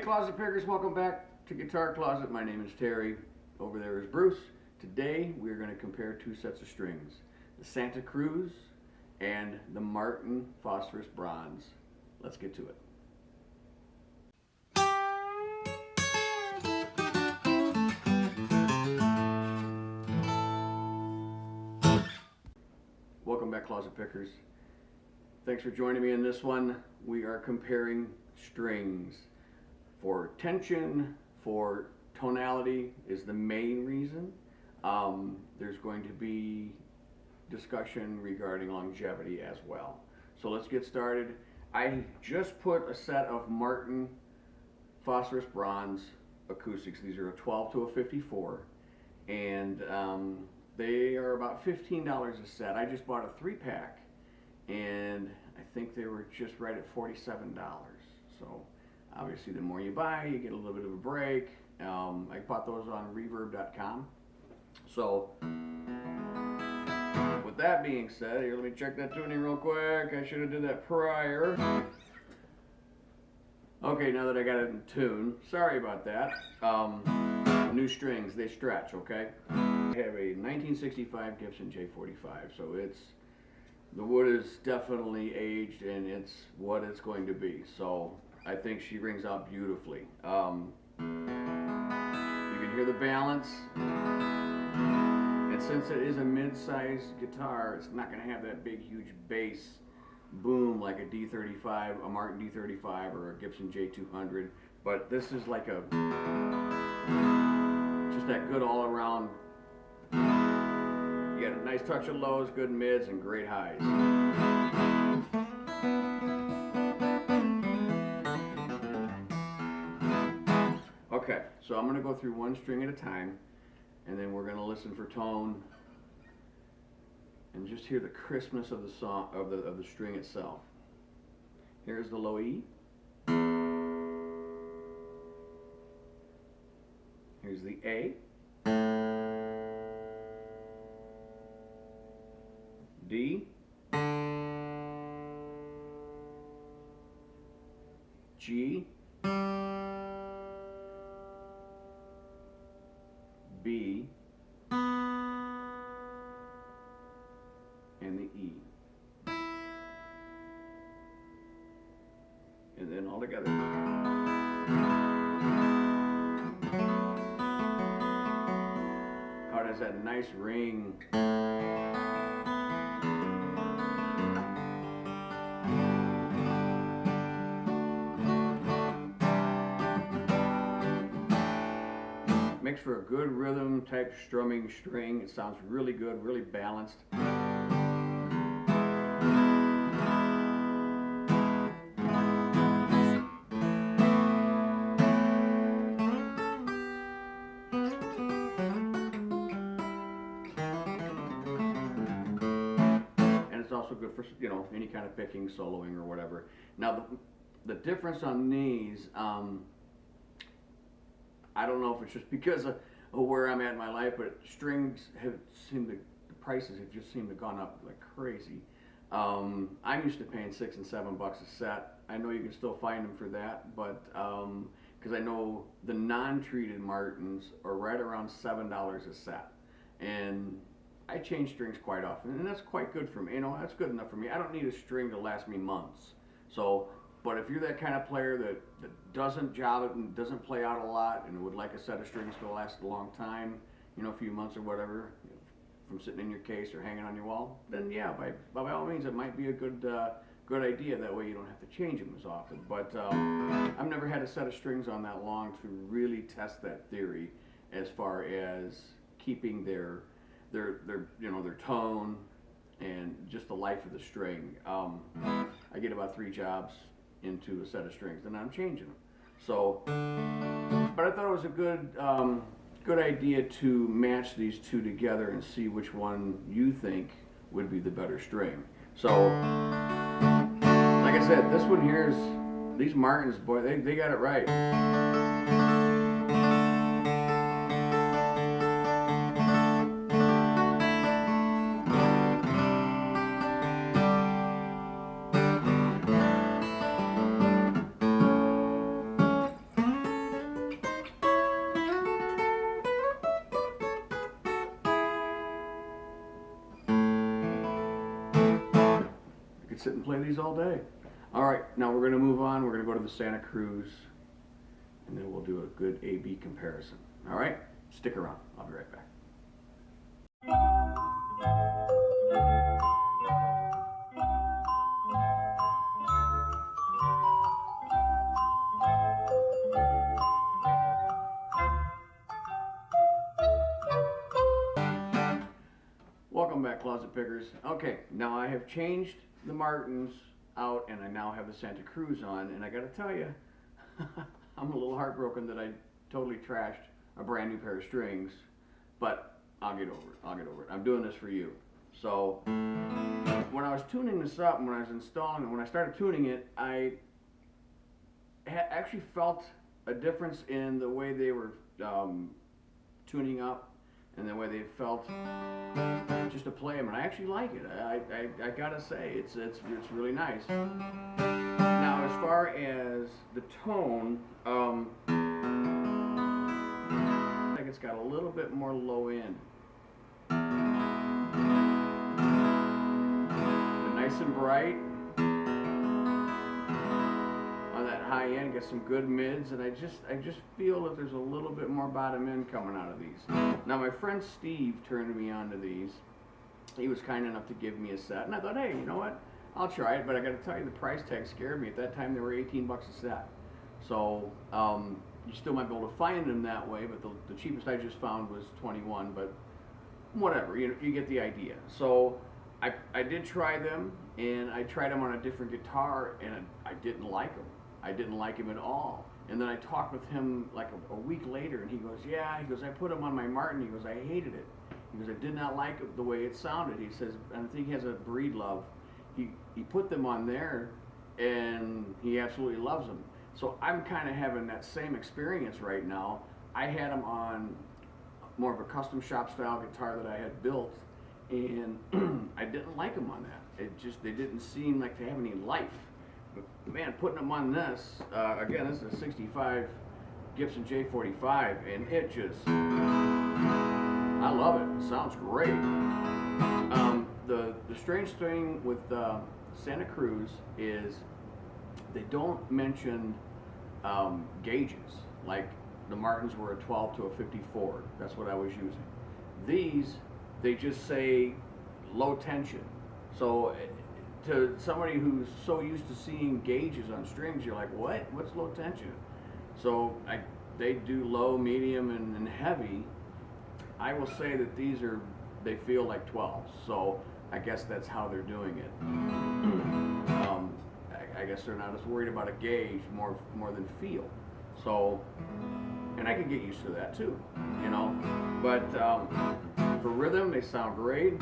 Closet Pickers, welcome back to Guitar Closet. My name is Terry. Over there is Bruce. Today we are going to compare two sets of strings, the Santa Cruz and the Martin Phosphor Bronze. Let's get to it. Welcome back, Closet Pickers. Thanks for joining me in this one. We are comparing strings. For tension, for tonality is the main reason. There's going to be discussion regarding longevity as well. So let's get started. I just put a set of Martin Phosphor Bronze acoustics. These are a 12 to a 54, and they are about $15 a set. I just bought a 3-pack, and I think they were just right at $47. So obviously the more you buy, you get a little bit of a break. I bought those on reverb.com. So with that being said, here, let me check that tuning real quick. I should have did that prior. Okay, now that I got it in tune, sorry about that. New strings, they stretch, okay? I have a 1965 Gibson J45, so the wood is definitely aged and it's what it's going to be. So I think she rings out beautifully. You can hear the balance, and since it is a mid-sized guitar, it's not going to have that big huge bass boom like a D35, a Martin D35 or a Gibson J200, but this is like a just that good all-around. You got a nice touch of lows, good mids, and great highs. Okay, so I'm going to go through one string at a time, and then we're going to listen for tone and just hear the crispness of the song, of the string itself. Here's the low E. Here's the A. D. G. B, and the E, and then all together. How does that nice ring? Makes for a good rhythm type strumming string. It sounds really good, really balanced. And it's also good for, you know, any kind of picking, soloing, or whatever. Now the difference on these, I don't know if it's just because of where I'm at in my life, but strings have seemed to, the prices have just seemed to gone up like crazy. I'm used to paying $6 and $7 a set. I know you can still find them for that, but because I know the non-treated Martins are right around $7 a set, and I change strings quite often, and that's quite good for me. You know, that's good enough for me. I don't need a string to last me months. So. But if you're that kind of player that doesn't job it and doesn't play out a lot and would like a set of strings to last a long time, you know, a few months or whatever, from sitting in your case or hanging on your wall, then yeah, by all means, it might be a good idea. That way you don't have to change them as often. But I've never had a set of strings on that long to really test that theory as far as keeping their you know, their tone and just the life of the string. I get about 3 jobs into a set of strings, and I'm changing them. So, but I thought it was a good idea to match these two together and see which one you think would be the better string. So, like I said, this one here is, these Martins, boy, they got it right. could sit and play these all day. All right, now we're going to move on. We're going to go to the Santa Cruz, and then we'll do a good A-B comparison. All right, stick around. I'll be right back. Welcome back, Closet Pickers. Okay, now I have changed the Martins out, and I now have the Santa Cruz on, and I got to tell you, I'm a little heartbroken that I totally trashed a brand new pair of strings, but I'll get over it. I'll get over it. I'm doing this for you. So when I was tuning this up, and when I was installing it, when I started tuning it, I actually felt a difference in the way they were tuning up and the way they felt just to play them, and I actually like it. I gotta say, it's really nice. Now, as far as the tone, I think it's got a little bit more low end. But nice and bright. On that high end, get some good mids, and I just feel that there's a little bit more bottom end coming out of these. Now, my friend Steve turned me on to these. He was kind enough to give me a set, and I thought, hey, you know what? I'll try it, but I got to tell you, the price tag scared me. At that time, they were 18 bucks a set. So you still might be able to find them that way, but the cheapest I just found was 21. But whatever, you get the idea. So I did try them, and I tried them on a different guitar, and I didn't like them. I didn't like him at all. And then I talked with him like a week later, and he goes, yeah, he goes, I put him on my Martin. He goes, I hated it. He goes, I did not like it, the way it sounded. He says, and I think he has a breed love. He put them on there, and he absolutely loves them. So I'm kind of having that same experience right now. I had them on more of a custom shop style guitar that I had built, and I didn't like them on that. They didn't seem like they have any life. But man, putting them on this, again, this is a 65 Gibson J45, and it just, I love it. It sounds great. The strange thing with Santa Cruz is they don't mention gauges. Like the Martins were a 12 to a 54. That's what I was using. These, they just say low tension. So to somebody who's so used to seeing gauges on strings, you're like, what? What's low tension? So they do low, medium, and heavy. I will say that they feel like 12s. So I guess that's how they're doing it. I guess they're not as worried about a gauge more than feel. So, and I can get used to that too, you know. But for rhythm, they sound great.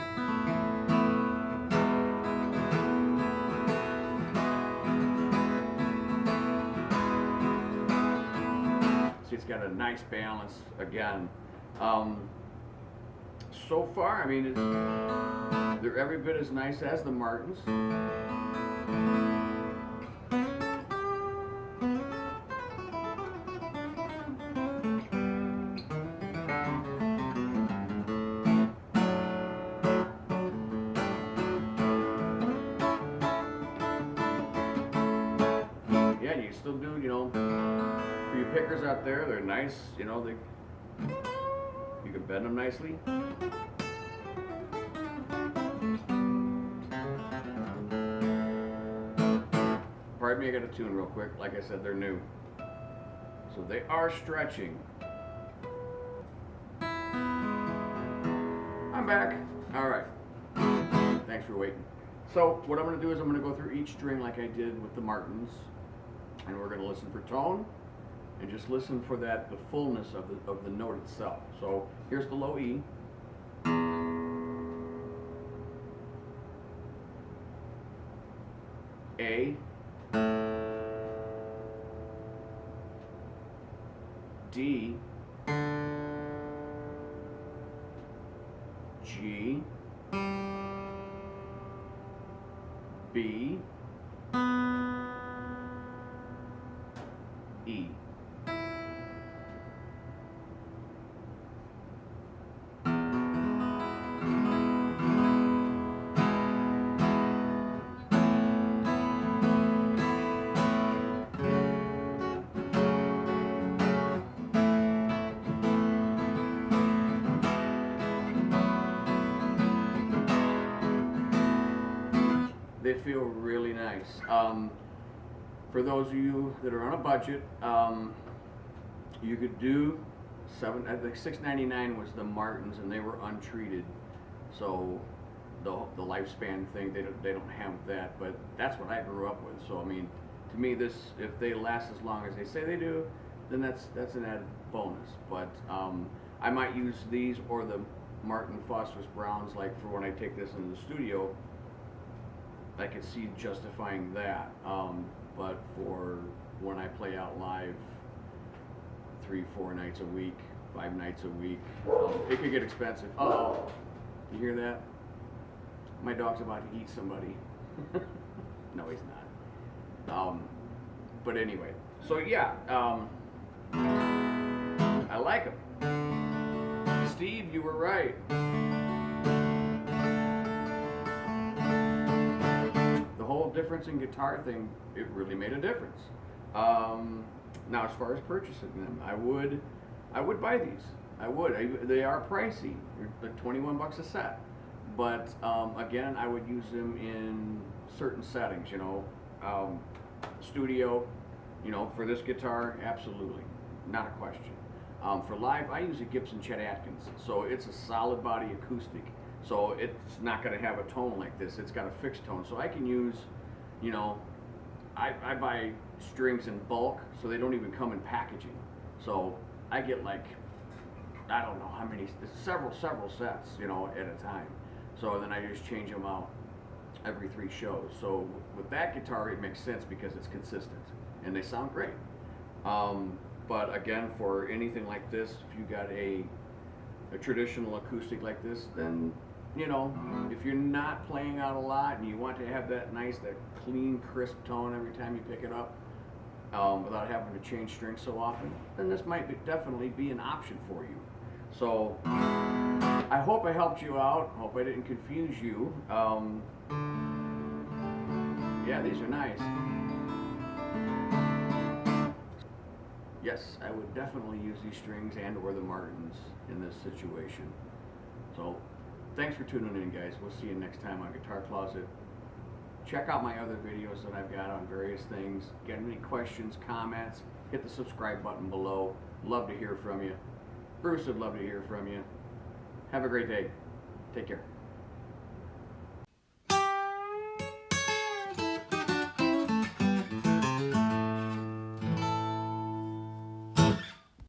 See, it's got a nice balance again. So far, I mean, they're every bit as nice as the Martins. Yeah, you still do, you know, for you pickers out there, they're nice, you know, you can bend them nicely. Pardon me, I got to tune real quick. Like I said, they're new. So they are stretching. I'm back. All right. Thanks for waiting. So what I'm going to do is I'm going to go through each string like I did with the Martins. And we're going to listen for tone. And just listen for the fullness of the note itself. So here's the low E. A. D. G. B. E. They feel really nice. For those of you that are on a budget, you could do I think $6.99 was the Martins, and they were untreated. So the lifespan thing, they don't have that, but that's what I grew up with. So I mean, to me, this, if they last as long as they say they do, then that's an added bonus. But I might use these or the Martin Phosphor Bronze, like for when I take this into the studio. I could see justifying that. But for when I play out live 3-4 nights a week, 5 nights a week, it could get expensive. Uh-oh, you hear that? My dog's about to eat somebody. No, he's not. But anyway, so yeah, I like them. Steve, you were right. The whole difference in guitar thing, it really made a difference. Now, as far as purchasing them, I would buy these. I would. They are pricey. They're like 21 bucks a set. But again, I would use them in certain settings. You know, studio. You know, for this guitar, absolutely, not a question. For live, I use a Gibson Chet Atkins, so it's a solid body acoustic. So it's not going to have a tone like this. It's got a fixed tone, so I can use, you know, I buy strings in bulk, so they don't even come in packaging. So I get like, I don't know how many, several sets, you know, at a time. So then I just change them out every 3 shows. So with that guitar, it makes sense because it's consistent and they sound great. But again, for anything like this, if you got a traditional acoustic like this, then, you know, if you're not playing out a lot and you want to have that nice, that clean, crisp tone every time you pick it up, without having to change strings so often, then this might definitely be an option for you. So I hope I helped you out. Hope I didn't confuse you. Yeah, these are nice. Yes, I would definitely use these strings and or the Martins in this situation. So thanks for tuning in, guys. We'll see you next time on Guitar Closet. Check out my other videos that I've got on various things. Get any questions, comments, hit the subscribe button below. Love to hear from you. Bruce would love to hear from you. Have a great day. Take care.